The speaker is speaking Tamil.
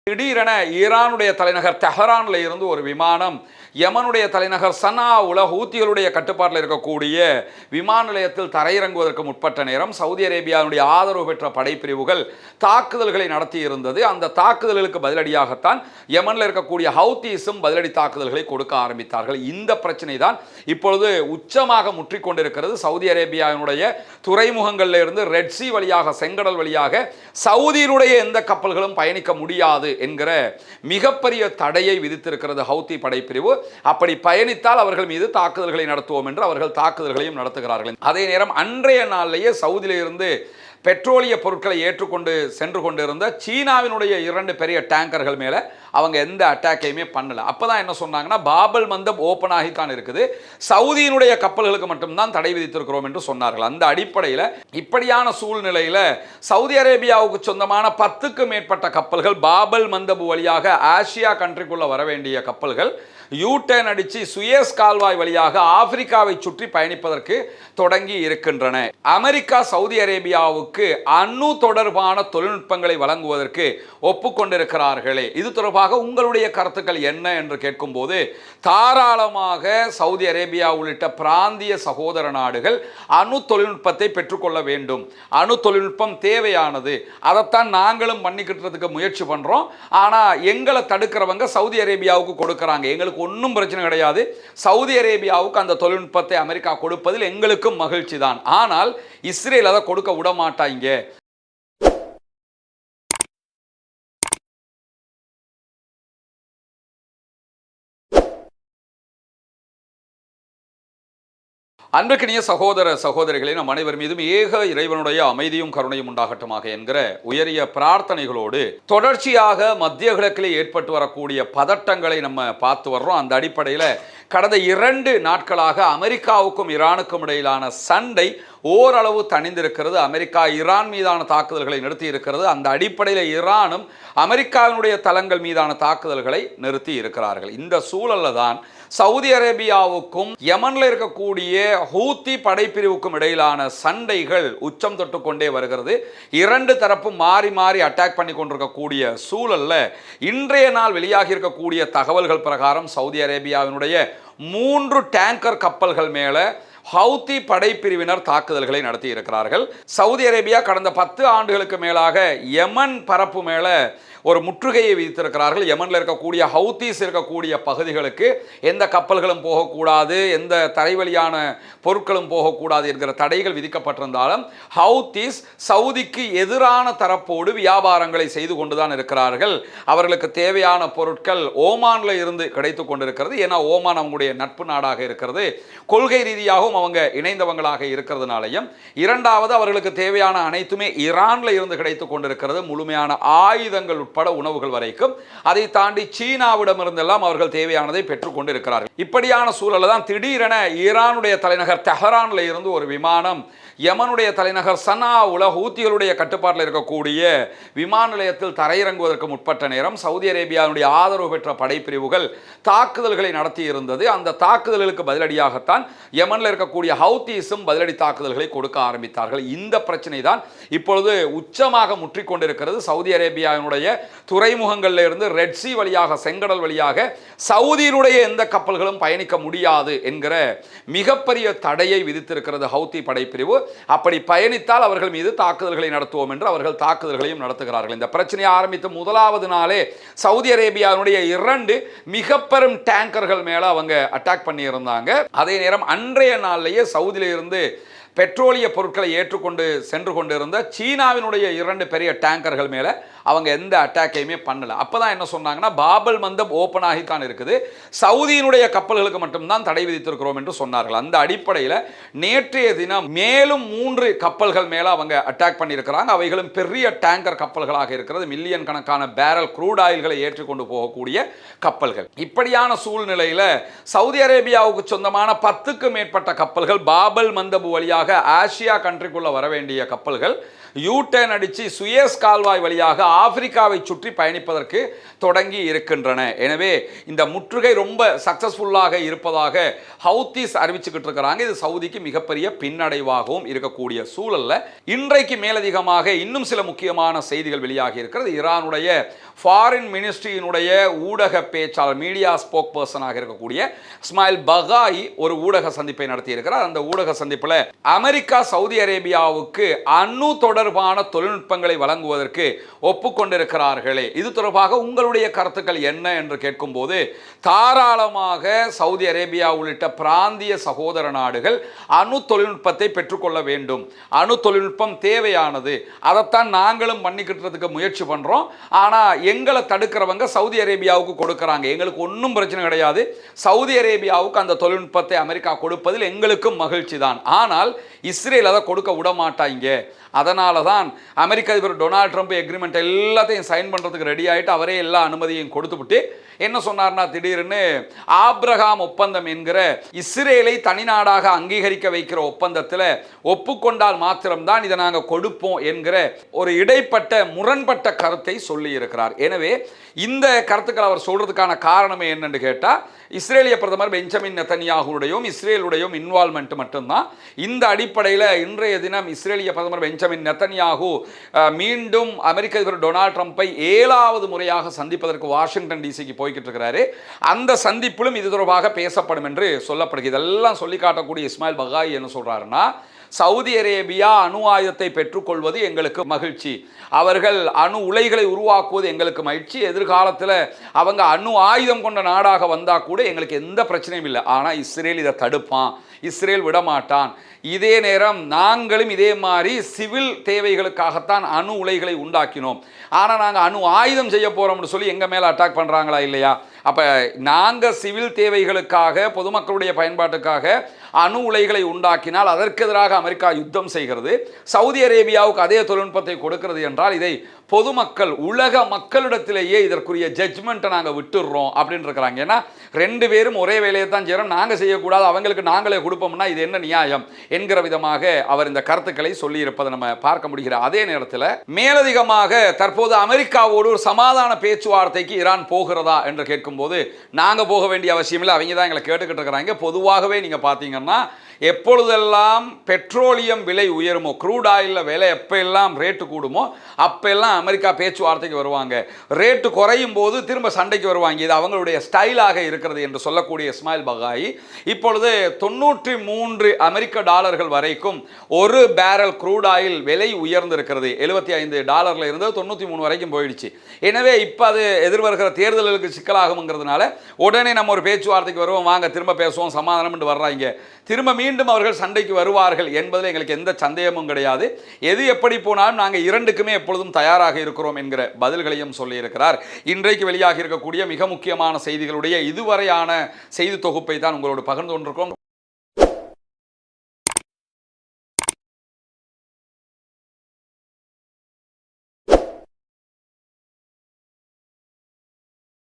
திடீரென ஈரானுடைய தலைநகர் தெஹரான்ல இருந்து ஒரு விமானம் யமனுடைய தலைநகர் சனாவுல ஹூத்திகளுடைய கட்டுப்பாட்டில் இருக்கக்கூடிய விமான நிலையத்தில் தரையிறங்குவதற்கு முற்பட்ட நேரம் சவுதி அரேபியாவுடைய ஆதரவு பெற்ற படைப்பிரிவுகள் தாக்குதல்களை நடத்தி இருந்தது. அந்த தாக்குதல்களுக்கு பதிலடியாகத்தான் யமனில் இருக்கக்கூடிய ஹவுத்தீஸும் பதிலடி தாக்குதல்களை கொடுக்க ஆரம்பித்தார்கள். இந்த பிரச்சனை தான் இப்பொழுது உச்சமாக முற்றிக்கொண்டிருக்கிறது. சவுதி அரேபியாவினுடைய துறைமுகங்களில் இருந்து ரெட் சி வழியாக, செங்கடல் வழியாக சவுதியினுடைய எந்த கப்பல்களும் பயணிக்க முடியாது என்கிற மிகப்பெரிய தடையை விதித்திருக்கிறது ஹவுத்தி படைப்பிரிவு. அப்படி பயணித்தால் அவர்கள் மீது தாக்குதல்களை நடத்துவோம் என்று அவர்கள் தாக்குதல்களையும் நடத்துகிறார்கள். அதே நேரம் அன்றைய நாளிலேயே சவுதியிலிருந்து பெட்ரோலிய பொருட்களை ஏற்றுக்கொண்டு சென்று கொண்டிருந்த சீனாவினுடைய 2 பெரிய டேங்கர்கள் மேலே அவங்க எந்த அட்டாக்கையுமே பண்ணல. அப்போதான் என்ன சொன்னாங்கன்னா, பாபல் மந்தப் ஓப்பன் ஆகித்தான் இருக்குது, சவுதியினுடைய கப்பல்களுக்கு மட்டும்தான் தடை விதித்திருக்கிறோம் என்று சொன்னார்கள். அந்த அடிப்படையில் இப்படியான சூழ்நிலையில் சவுதி அரேபியாவுக்கு சொந்தமான 10க்கும் மேற்பட்ட கப்பல்கள் பாபல் மந்தப் வழியாக ஆசியா கண்ட்ரிக்குள்ள வர வேண்டிய கப்பல்கள் யூட்டர்ன் அடித்து சுயஸ் கால்வாய் வழியாக ஆப்பிரிக்காவை சுற்றி பயணிப்பதற்கு தொடங்கி இருக்கின்றன. அமெரிக்கா சவுதி அரேபியாவுக்கு அணு தொடர்பான தொழில்நுட்பங்களை வழங்குவதற்கு ஒப்புக்கொண்டிருக்கிறார்களே, இது தொடர்பாக உங்களுடைய கருத்துக்கள் என்ன என்று கேட்கும்போது, தாராளமாக சவுதி அரேபியா உள்ளிட்ட பிராந்திய சகோதர நாடுகள் அணு தொழில்நுட்பத்தை பெற்றுக்கொள்ள வேண்டும். அணு தொழில்நுட்பம் தேவையானது, அதைத்தான் நாங்களும் பண்ணிக்கிட்டதுக்கு முயற்சி பண்ணுறோம். ஆனால் எங்களை தடுக்கிறவங்க சவுதி அரேபியாவுக்கு கொடுக்குறாங்க. எங்களுக்கு ஒன்றும் பிரச்சனை கிடையாது. சவுதி அரேபியாவுக்கு அந்த தொழில்நுட்பத்தை அமெரிக்கா கொடுப்பதில் எங்களுக்கும் மகிழ்ச்சி தான். ஆனால் இஸ்ரேல் அதை கொடுக்க விட மாட்டாங்க. அன்பிற்கினிய சகோதர சகோதரிகளே, நம் அனைவர் மீதும் ஏக இறைவனுடைய அமைதியும் கருணையும் உண்டாகட்டுமாக என்கிற உயரிய பிரார்த்தனைகளோடு தொடர்ச்சியாக மத்திய கிழக்கிலே ஏற்பட்டு வரக்கூடிய பதட்டங்களை நம்ம பார்த்து வர்றோம். அந்த அடிப்படையில் கடந்த 2 நாட்களாக அமெரிக்காவுக்கும் ஈரானுக்கும் இடையிலான சண்டை ஓரளவு தணிந்திருக்கிறது. அமெரிக்கா ஈரான் மீதான தாக்குதல்களை நிறுத்தி இருக்கிறது. அந்த அடிப்படையில் ஈரானும் அமெரிக்காவினுடைய தளங்கள் மீதான தாக்குதல்களை நிறுத்தி இருக்கிறார்கள். இந்த சூழலில் தான் சவுதி அரேபியாவுக்கும் யமனில் இருக்கக்கூடிய ஹூத்தி படைப்பிரிவுக்கும் இடையிலான சண்டைகள் உச்சம் தொட்டு கொண்டே வருகிறது. 2 தரப்பும் மாறி மாறி அட்டாக் பண்ணி கொண்டிருக்கக்கூடிய சூழல்ல இன்றைய நாள் வெளியாகி இருக்கக்கூடிய தகவல்கள் பிரகாரம் சவுதி அரேபியாவினுடைய 3 டேங்கர் கப்பல்கள் மேலே ஹவுத்தி படைப்பிரிவினர் தாக்குதல்களை நடத்தி இருக்கிறார்கள். சவுதி அரேபியா கடந்த 10 ஆண்டுகளுக்கு மேலாக யமன் பரப்பு மேலே ஒரு முற்றுகையை விதித்திருக்கிறார்கள். யமனில் இருக்கக்கூடிய ஹவுத்தீஸ் இருக்கக்கூடிய பகுதிகளுக்கு எந்த கப்பல்களும் போகக்கூடாது, எந்த தரைவழியான பொருட்களும் போகக்கூடாது என்கிற தடைகள் விதிக்கப்பட்டிருந்தாலும் ஹவுத்தீஸ் சவுதிக்கு எதிரான தரப்போடு வியாபாரங்களை செய்து கொண்டுதான் இருக்கிறார்கள். அவர்களுக்கு தேவையான பொருட்கள் ஓமானில் இருந்து கிடைத்து கொண்டிருக்கிறது. ஏன்னா ஓமான் அவங்களுடைய நட்பு நாடாக இருக்கிறது. கொள்கை ரீதியாகவும் அவங்க இணைந்தவங்களாக இருக்கிறதுனாலையும், இரண்டாவது அவர்களுக்கு தேவையான அனைத்துமே ஈரானில் இருந்து கிடைத்து கொண்டிருக்கிறது. முழுமையான ஆயுதங்கள் பட உணவுகள் வரைக்கும். அதை தாண்டி சீனாவிடமிருந்தெல்லாம் அவர்கள் தேவையானதை பெற்றுக்கொண்டு இருக்கிறார்கள். இப்படியான சூழலில் தான் திடீரென ஈரானுடைய தலைநகர் தெஹரான்ல இருந்து ஒரு விமானம் யமனுடைய தலைநகர் சனாவுல ஹூத்திகளுடைய கட்டுப்பாட்டில் இருக்கக்கூடிய விமான நிலையத்தில் தரையிறங்குவதற்கு முற்பட்ட நேரம் சவுதி அரேபியாவுடைய ஆதரவு பெற்ற படைப்பிரிவுகள் தாக்குதல்களை நடத்தி இருந்தது. அந்த தாக்குதல்களுக்கு பதிலடியாகத்தான் யமனில் இருக்கக்கூடிய ஹவுத்தீஸும் பதிலடி தாக்குதல்களை கொடுக்க ஆரம்பித்தார்கள். இந்த பிரச்சனை தான் இப்பொழுது உச்சமாக முற்றிக்கொண்டிருக்கிறது. சவுதி அரேபியாவினுடைய துறைமுகங்களில் இருந்து ரெட் சி வழியாக, செங்கடல் வழியாக சவுதியினுடைய எந்த கப்பல்களும் பயணிக்க முடியாது என்கிற மிகப்பெரிய தடையை விதித்திருக்கிறது ஹவுத்தி படைப்பிரிவு. அப்படி பயணித்தால் அவர்கள் மீது தாக்குதல்களை நடத்துவோம் என்று அவர்கள் தாக்குதல்களையும் நடத்துகிறார்கள். இந்த பிரச்சனையை ஆரம்பித்த முதலாவது நாளே சவுதி அரேபியாவுடைய 2 மிக பெரும் டேங்கர்கள் மேல அவங்க அட்டாக் பண்ணி இருந்தாங்க. அதே நேரம் அன்றைய நாளிலேயே சவுதியில இருந்து பெட்ரோலிய பொருட்களை ஏற்றுக்கொண்டு சென்று கொண்டிருந்த சீனாவினுடைய 2 பெரிய டேங்கர்கள் மேலே அவங்க எந்த அட்டாக்கையுமே பண்ணல. அப்போதான் என்ன சொன்னாங்கன்னா, பாபல் மந்தப் ஓப்பன் ஆகித்தான் இருக்குது, சவுதியினுடைய கப்பல்களுக்கு மட்டும்தான் தடை விதித்திருக்கிறோம் என்று சொன்னார்கள். அந்த அடிப்படையில் நேற்றைய தினம் மேலும் 3 கப்பல்கள் மேலே அவங்க அட்டாக் பண்ணியிருக்கிறாங்க. அவைகளும் பெரிய டேங்கர் கப்பல்களாக இருக்கிறது. மில்லியன் கணக்கான பேரல் க்ரூட் ஆயில்களை ஏற்றிக்கொண்டு போகக்கூடிய கப்பல்கள். இப்படியான சூழ்நிலையில் சவுதி அரேபியாவுக்கு சொந்தமான 10க்கும் மேற்பட்ட கப்பல்கள் பாபல் மந்தப் வழியாக ஆசியா கண்ட்ரிக்குள்ள வர வேண்டிய கப்பல்கள் யூட்டர்ன் அடித்து சுயஸ் கால்வாய் வழியாக ஆப்பிரிக்காவை சுற்றி பயணிப்பதற்கு தொடங்கி இருக்கின்றன. எனவே இந்த முற்றுகை ரொம்ப சக்சஸ்ஃபுல்லாக இருப்பதாக ஹவுத்திஸ் அறிவிச்சுக்கிட்டு இருக்கிறாங்க. இது சவுதிக்கு மிகப்பெரிய பின்னடைவாகவும் இருக்கக்கூடிய சூழல்ல இன்றைக்கு மேலதிகமாக இன்னும் சில முக்கியமான செய்திகள் வெளியாகி இருக்கிறது. ஈரானுடைய ஃபாரின் மினிஸ்ட்ரியினுடைய ஊடக பேச்சாளர், மீடியா ஸ்போக் பர்சனாக இருக்கக்கூடிய இஸ்மாயில் பகாயி ஒரு ஊடக சந்திப்பை நடத்தி இருக்கிறார். அந்த ஊடக சந்திப்பில் அமெரிக்கா சவுதி அரேபியாவுக்கு அணு தொடர்பான தொழில்நுட்பங்களை வழங்குவதற்கு ஒப்புக்கொண்டிருக்கிறார்களே, இது தொடர்பாக உங்களுடைய கருத்துக்கள் என்ன என்று கேட்கும்போது, தாராளமாக சவுதி அரேபியா உள்ளிட்ட பிராந்திய சகோதர நாடுகள் அணு தொழில்நுட்பத்தை பெற்றுக்கொள்ள வேண்டும். அணு தொழில்நுட்பம் தேவையானது, அதைத்தான் நாங்களும் பண்ணிக்கிட்டதுக்கு முயற்சி பண்றோம். ஆனா எங்களை தடுக்கிறவங்க சவுதி அரேபியாவுக்கு கொடுக்கறாங்க. எங்களுக்கு ஒன்றும் பிரச்சனை கிடையாது. சவுதி அரேபியாவுக்கு அந்த தொழில்நுட்பத்தை அமெரிக்கா கொடுப்பதில் எங்களுக்கும் மகிழ்ச்சி தான். ஆனால் இஸ்ரேல் அதை கொடுக்க விட மாட்டாங்க. அதனால தான் அமெரிக்க அதிபர் டொனால்ட் ட்ரம்ப் எக்ரிமெண்ட் எல்லாத்தையும் சைன் பண்ணுறதுக்கு ரெடி ஆகிட்டு அவரே எல்லா அனுமதியும் கொடுத்துவிட்டு என்ன சொன்னார்னா, திடீர்னு ஆப்ரஹாம் ஒப்பந்தம் என்கிற இஸ்ரேலை தனிநாடாக அங்கீகரிக்க வைக்கிற ஒப்பந்தத்தில் ஒப்புக்கொண்டால் மாத்திரம்தான் இதை நாங்கள் கொடுப்போம் என்கிற ஒரு இடைப்பட்ட முரண்பட்ட கருத்தை சொல்லி இருக்கிறார். எனவே இந்த கருத்துக்கள் அவர் சொல்றதுக்கான காரணமே என்னன்னு கேட்டால், இஸ்ரேலிய பிரதமர் பெஞ்சமின் நெத்தன்யாகுடையும் இஸ்ரேலுடையும் இன்வால்மெண்ட் மட்டும்தான். இந்த அடிப்படையில் இன்றைய தினம் இஸ்ரேலிய பிரதமர் பெஞ்சமின் நெத்தன்யாகு மீண்டும் அமெரிக்க அதிபர் டொனால்ட் ட்ரம்பை 7வது முறையாக சந்திப்பதற்கு வாஷிங்டன் டிசிக்கு போய்கிட்டு இருக்கிறாரு. அந்த சந்திப்பிலும் இது தொடர்பாக பேசப்படும் என்று சொல்லப்படுகிறது. இதெல்லாம் சொல்லி காட்டக்கூடிய இஸ்மாயில் பகாய் என்ன சொல்றாருன்னா, சவுதி அரேபியா அணு ஆயுதத்தை பெற்றுக்கொள்வது எங்களுக்கு மகிழ்ச்சி, அவர்கள் அணு உலைகளை உருவாக்குவது எங்களுக்கு மகிழ்ச்சி, எதிர்காலத்தில் அவங்க அணு ஆயுதம் கொண்ட நாடாக வந்தால் கூட எங்களுக்கு எந்த பிரச்சனையும் இல்லை. ஆனால் இஸ்ரேல் இதை தடுப்பான், இஸ்ரேல் விடமாட்டான். இதே நேரம் நாங்களும் இதே மாதிரி சிவில் தேவைகளுக்காகத்தான் அணு உலைகளை உண்டாக்கினோம். ஆனால் நாங்கள் அணு ஆயுதம் செய்ய போகிறோம்னு சொல்லி எங்கள் மேலே அட்டாக் பண்ணுறாங்களா இல்லையா? அப்போ நாங்கள் சிவில் தேவைகளுக்காக பொதுமக்களுடைய பயன்பாட்டுக்காக அணு உலைகளை உண்டாக்கினால் அதற்கு எதிராக அமெரிக்கா யுத்தம் செய்கிறது, சவுதி அரேபியாவுக்கு அதே தொழில்நுட்பத்தை கொடுக்கிறது என்றால் இதை பொதுமக்கள் உலக மக்களிடத்திலேயே இதற்குரிய ஜட்ஜ்மெண்ட்டை நாங்கள் விட்டுடுறோம் அப்படின்னு இருக்கிறாங்க. ஏன்னா 2 பேரும் ஒரே வேலையை தான் செய்கிறோம், நாங்கள் செய்யக்கூடாது, அவங்களுக்கு நாங்களே கொடுப்போம்னா இது என்ன நியாயம் என்கிற விதமாக அவர் இந்த கருத்துக்களை சொல்லி இருப்பதை நம்ம பார்க்க முடிகிற அதே நேரத்தில் மேலதிகமாக தற்போது அமெரிக்காவோடு ஒரு சமாதான பேச்சுவார்த்தைக்கு ஈரான் போகிறதா என்று கேட்கும்போது, நாங்கள் போக வேண்டிய அவசியம் இல்லை, அவங்க தான் எங்களை கேட்டுக்கிட்டு இருக்கிறாங்க. பொதுவாகவே நீங்கள் பார்த்தீங்கன்னா எப்பொழுதெல்லாம் பெட்ரோலியம் விலை உயருமோ, க்ரூட் ஆயிலில் விலை எப்போ எல்லாம் ரேட்டு கூடுமோ அப்பெல்லாம் அமெரிக்கா பேச்சுவார்த்தைக்கு வருவாங்க. ரேட்டு குறையும் போது திரும்ப சண்டைக்கு வருவாங்க. இது அவங்களுடைய ஸ்டைலாக இருக்கிறது என்று சொல்லக்கூடிய இஸ்மாயில் பகாயி இப்பொழுது 93 அமெரிக்க டாலர்கள் வரைக்கும் ஒரு பேரல் க்ரூட் ஆயில் விலை உயர்ந்திருக்கிறது. $75 இருந்து 93 வரைக்கும் போயிடுச்சு. எனவே இப்போ அது எதிர்வருகிற தேர்தல்களுக்கு சிக்கலாகுங்கிறதுனால உடனே நம்ம ஒரு பேச்சுவார்த்தைக்கு வருவோம், வாங்க திரும்ப பேசுவோம், சமாதானம் வர்றாங்க, திரும்ப மீண்டும் அவர்கள் சண்டைக்கு வருவார்கள் என்பதில் எங்களுக்கு எந்த சந்தேகமும் கிடையாது. எது எப்படி போனாலும் நாங்கள் 2க்குமே எப்பொழுதும் தயாராக இருக்கிறோம் என்கிற பதில்களையும் சொல்லியிருக்கிறார். இன்றைக்கு வெளியாக இருக்கக்கூடிய மிக முக்கியமான செய்திகளுடைய இதுவரையான செய்தி தொகுப்பை தான் உங்களோடு பகிர்ந்து கொண்டிருக்கிறோம்.